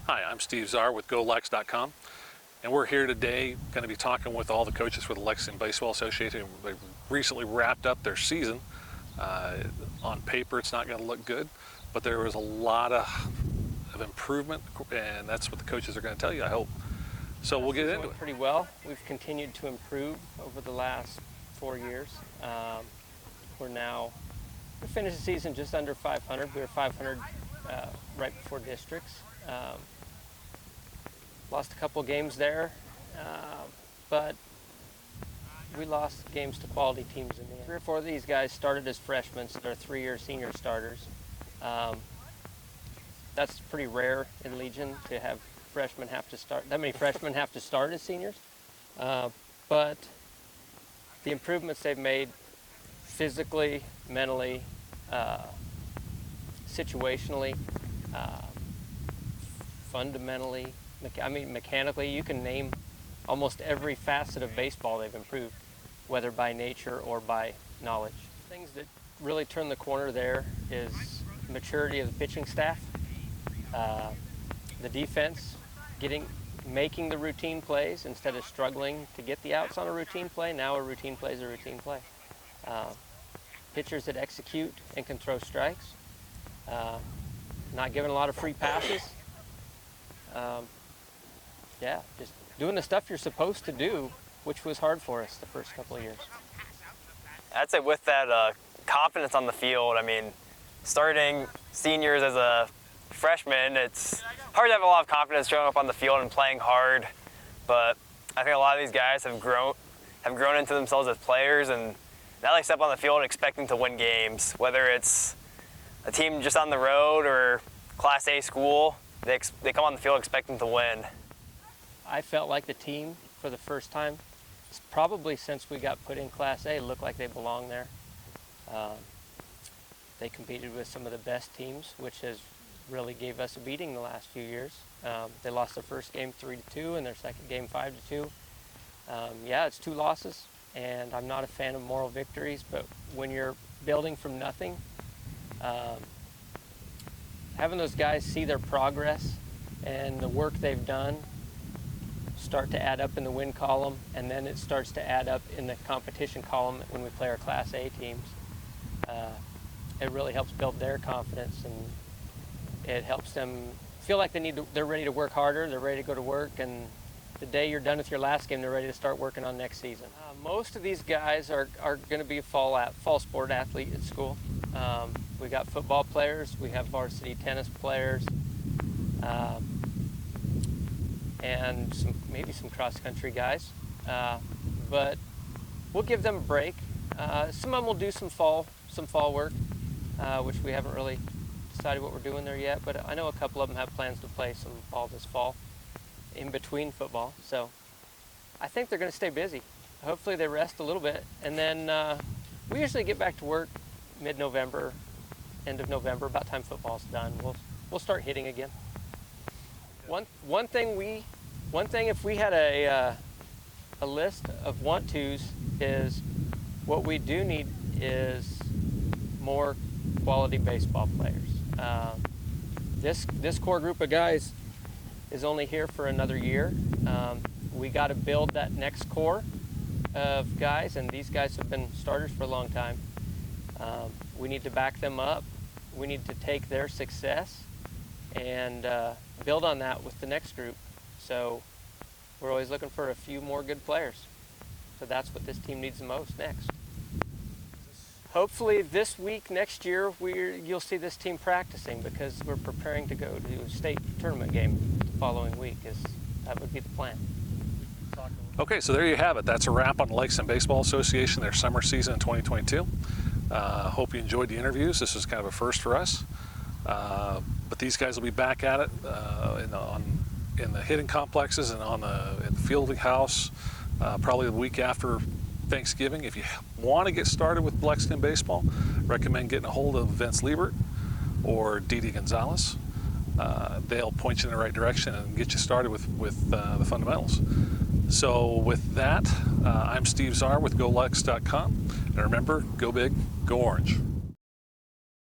Hi, I'm Steve Czar with GoLex.com, and we're here today going to be talking with all the coaches for the Lexington Baseball Association. They recently wrapped up their season. On paper, it's not going to look good, but there was a lot of improvement, and that's what the coaches are going to tell you, I hope. So we'll get into it. Pretty well. We've continued to improve over the last 4 years. We finished the season just under 500. We were 500 right before districts. Lost a couple games there, but we lost games to quality teams in the end. 3 or 4 of these guys started as freshmen, so they're 3-year senior starters. That's pretty rare in Legion to have freshmen have to start. That many freshmen have to start as seniors. But the improvements they've made physically, mentally, situationally, fundamentally, mechanically, you can name almost every facet of baseball they've improved, whether by nature or by knowledge. Things that really turn the corner there is maturity of the pitching staff, the defense, making the routine plays instead of struggling to get the outs on a routine play. Now a routine play is a routine play. Pitchers that execute and can throw strikes, not giving a lot of free passes. Just doing the stuff you're supposed to do, which was hard for us the first couple of years. I'd say with that confidence on the field, starting seniors as a freshman, it's hard to have a lot of confidence showing up on the field and playing hard, but I think a lot of these guys have grown into themselves as players, and now they step on the field expecting to win games, whether it's a team just on the road or Class A school. They come on the field expecting to win. I felt like the team, for the first time, probably since we got put in Class A, looked like they belong there. They competed with some of the best teams, which has really gave us a beating the last few years. They lost their first game 3-2 and their second game 5-2. It's 2 losses, and I'm not a fan of moral victories, but when you're building from nothing, having those guys see their progress and the work they've done start to add up in the win column, and then it starts to add up in the competition column when we play our Class A teams. It really helps build their confidence, and it helps them feel like they're ready to work harder, they're ready to go to work, and the day you're done with your last game, they're ready to start working on next season. Most of these guys are going to be a fall sport athlete at school. We got football players, we have varsity tennis players, and maybe some cross-country guys. But we'll give them a break. Some of them will do some fall work, which we haven't really decided what we're doing there yet, but I know a couple of them have plans to play some ball this fall in between football. So I think they're going to stay busy. Hopefully they rest a little bit, and then we usually get back to work mid-November, end of November, about time football's done. We'll start hitting again. One thing if we had a list of want-tos is what we do need is more quality baseball players. This core group of guys is only here for another year. We got to build that next core of guys, and these guys have been starters for a long time. We need to back them up. We need to take their success and build on that with the next group. So we're always looking for a few more good players. So that's what this team needs the most next. Hopefully this week, next year, you'll see this team practicing, because we're preparing to go to a state tournament game the following week. That would be the plan. Okay, so there you have it. That's a wrap on the Lexington Baseball Association, their summer season in 2022. Hope you enjoyed the interviews. This is kind of a first for us. But these guys will be back at it in the hitting complexes and in the fielding house probably the week after Thanksgiving. If you want to get started with Lexington baseball, recommend getting a hold of Vince Leibert or Didi Gonzalez. They'll point you in the right direction and get you started with the fundamentals. So with that, I'm Steve Czar with GoLex.com. And remember, go big, go orange.